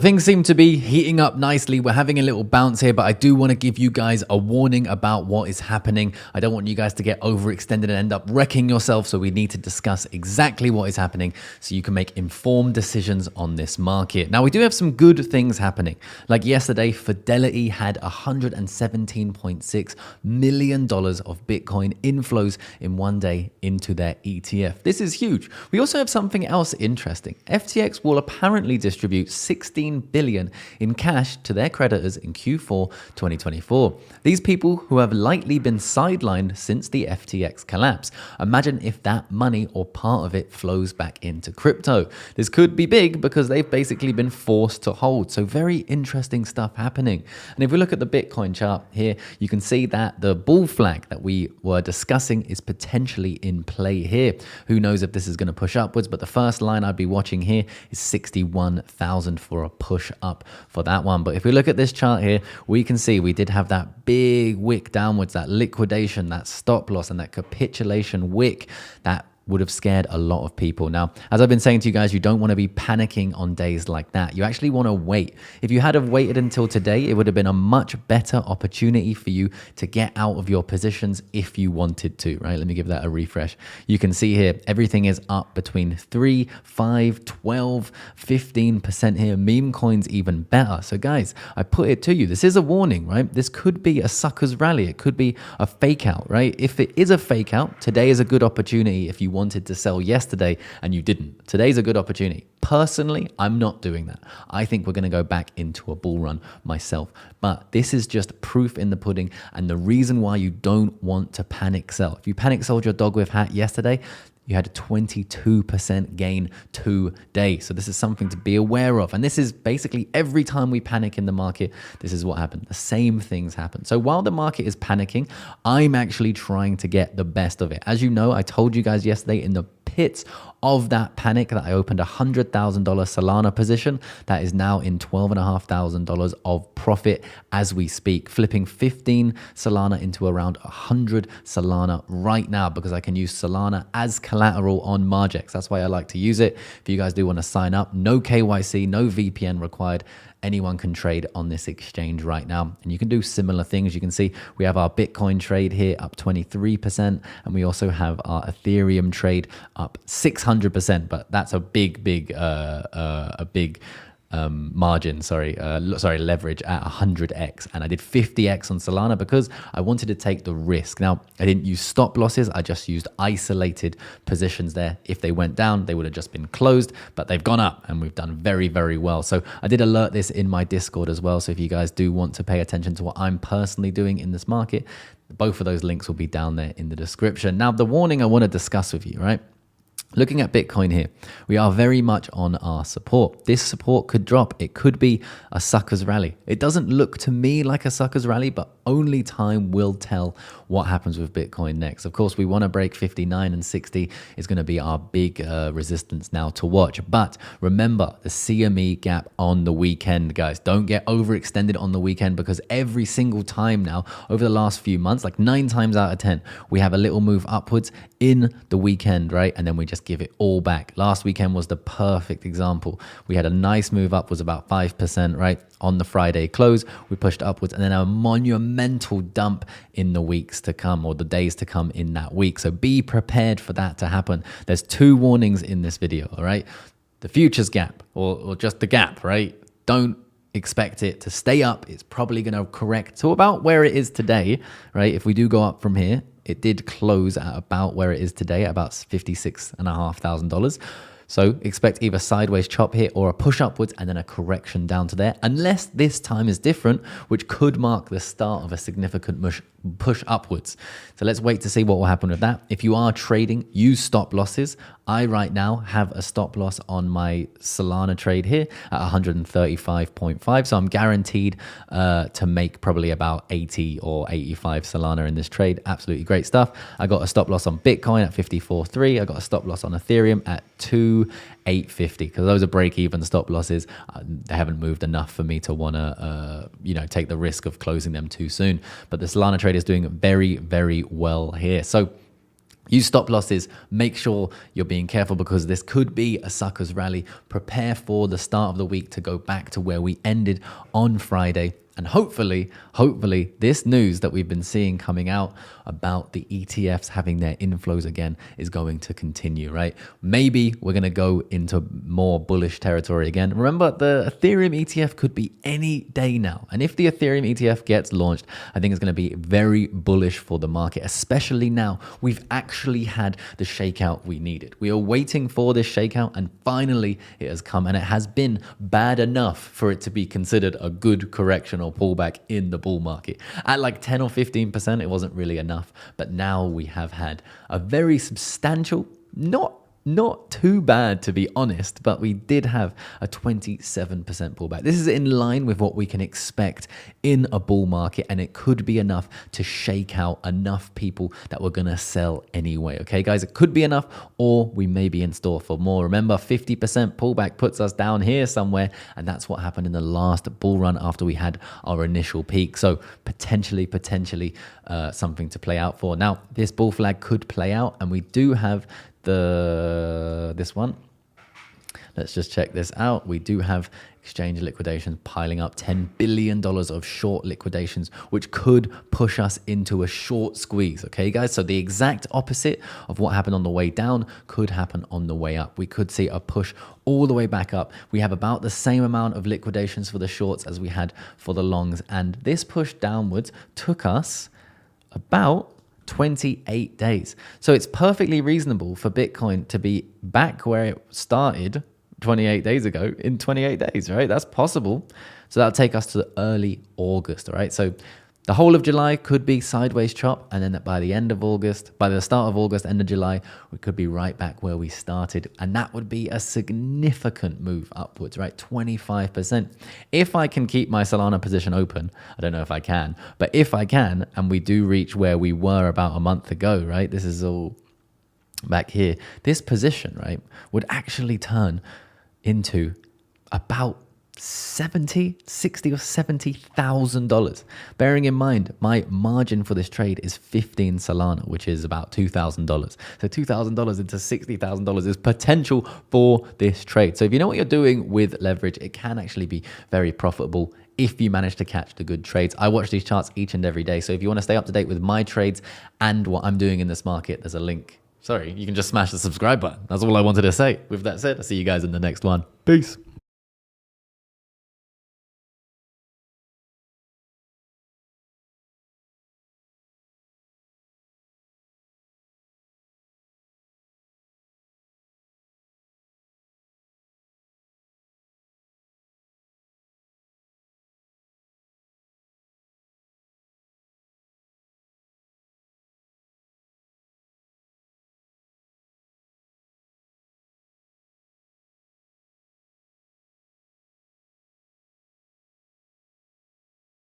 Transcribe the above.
Things seem to be heating up nicely. We're having a little bounce here, but I do want to give you guys a warning about what is happening. I don't want you guys to get overextended and end up wrecking yourself. So we need to discuss exactly what is happening so you can make informed decisions on this market. Now, we do have some good things happening. Like yesterday, Fidelity had $117.6 million of Bitcoin inflows in one day into their ETF. This is huge. We also have something else interesting. FTX will apparently distribute 16 billion in cash to their creditors in Q4 2024. These people who have likely been sidelined since the FTX collapse. Imagine if that money or part of it flows back into crypto. This could be big because they've basically been forced to hold. So very interesting stuff happening. And if we look at the Bitcoin chart here, you can see that the bull flag that we were discussing is potentially in play here. Who knows if this is going to push upwards, but the first line I'd be watching here is 61,000 for a push up for that one. But if we look at this chart here, we can see we did have that big wick downwards, that liquidation, that stop loss, and that capitulation wick that would have scared a lot of people. Now, as I've been saying to you guys, you don't want to be panicking on days like that. You actually want to wait. If you had have waited until today, it would have been a much better opportunity for you to get out of your positions if you wanted to, right? Let me give that a refresh. You can see here, everything is up between 3, 5, 12, 15% here. Meme coins even better. So guys, I put it to you. This is a warning, right? This could be a sucker's rally. It could be a fake out, right? If it is a fake out, today is a good opportunity if you wanted to sell yesterday and you didn't. Today's a good opportunity. Personally, I'm not doing that. I think we're going to go back into a bull run myself. But this is just proof in the pudding and the reason why you don't want to panic sell. If you panic sold your dog with hat yesterday, you had a 22% gain today. So this is something to be aware of. And this is basically every time we panic in the market, this is what happened. The same things happen. So while the market is panicking, I'm actually trying to get the best of it. As you know, I told you guys yesterday in the pits of that panic that I opened a $100,000 Solana position that is now in $12,500 of profit as we speak, flipping 15 Solana into around 100 Solana right now because I can use Solana as collateral on MARGEX. That's why I like to use it. If you guys do want to sign up, no KYC, no VPN required. Anyone can trade on this exchange right now. And you can do similar things. You can see we have our Bitcoin trade here up 23%. And we also have our Ethereum trade up 600%. But that's a big margin, leverage at 100x. And I did 50x on Solana because I wanted to take the risk. Now, I didn't use stop losses. I just used isolated positions there. If they went down, they would have just been closed, but they've gone up and we've done very, very well. So I did alert this in my Discord as well. So if you guys do want to pay attention to what I'm personally doing in this market, both of those links will be down there in the description. Now, the warning I want to discuss with you, right? Looking at Bitcoin here, we are very much on our support. This support could drop. It could be a sucker's rally. It doesn't look to me like a sucker's rally, but only time will tell what happens with Bitcoin next. Of course, we want to break 59 and 60 is going to be our big resistance now to watch. But remember the CME gap on the weekend, guys. Don't get overextended on the weekend because every single time now over the last few months, like 9 times out of 10, we have a little move upwards in the weekend, right? And then we just give it all back. Last weekend was the perfect example. We had a nice move up, was about 5%, right? On the Friday close, we pushed upwards and then a monumental dump in the weeks to come or the days to come in that week. So be prepared for that to happen. There's 2 warnings in this video, all right? The futures gap or just the gap, right? Don't expect it to stay up. It's probably going to correct to about where it is today, right? If we do go up from here, it did close at about where it is today, at about $56,500. So expect either sideways chop here or a push upwards and then a correction down to there, unless this time is different, which could mark the start of a significant push upwards. So let's wait to see what will happen with that. If you are trading, use stop losses. I right now have a stop loss on my Solana trade here at 135.5. So I'm guaranteed to make probably about 80 or 85 Solana in this trade. Absolutely great stuff. I got a stop loss on Bitcoin at 54.3. I got a stop loss on Ethereum at 2,850 because those are break-even stop losses. They haven't moved enough for me to want to, take the risk of closing them too soon. But the Solana trade is doing very, very well here. So Use stop losses. Make sure you're being careful because this could be a sucker's rally. Prepare for the start of the week to go back to where we ended on Friday. And hopefully, this news that we've been seeing coming out about the ETFs having their inflows again is going to continue, right? Maybe we're going to go into more bullish territory again. Remember, the Ethereum ETF could be any day now. And if the Ethereum ETF gets launched, I think it's going to be very bullish for the market, especially now we've actually had the shakeout we needed. We are waiting for this shakeout and finally it has come, and it has been bad enough for it to be considered a good correction or pullback in the bull market. At like 10 or 15%, it wasn't really enough. But now we have had a very substantial, not too bad to be honest, but we did have a 27% pullback. This is in line with what we can expect in a bull market, and it could be enough to shake out enough people that we're going to sell anyway. Okay, guys, it could be enough, or we may be in store for more. Remember, 50% pullback puts us down here somewhere, and that's what happened in the last bull run after we had our initial peak. So potentially something to play out for. Now, this bull flag could play out, and we do have this one. Let's just check this out. We do have exchange liquidations piling up, $10 billion of short liquidations, which could push us into a short squeeze. Okay, guys, so the exact opposite of what happened on the way down could happen on the way up. We could see a push all the way back up. We have about the same amount of liquidations for the shorts as we had for the longs, and this push downwards took us about 28 days. So it's perfectly reasonable for Bitcoin to be back where it started 28 days ago in 28 days, right? That's possible. So that'll take us to early August, all right? So the whole of July could be sideways chop, and then by the end of August, by the start of August, end of July, we could be right back where we started, and that would be a significant move upwards, right? 25%. If I can keep my Solana position open, I don't know if I can, but if I can, and we do reach where we were about a month ago, right? This is all back here. This position, right, would actually turn into about $60,000 or $70,000. Bearing in mind, my margin for this trade is 15 Solana, which is about $2,000. So $2,000 into $60,000 is potential for this trade. So if you know what you're doing with leverage, it can actually be very profitable if you manage to catch the good trades. I watch these charts each and every day. So if you want to stay up to date with my trades and what I'm doing in this market, there's a link. Sorry, you can just smash the subscribe button. That's all I wanted to say. With that said, I'll see you guys in the next one. Peace.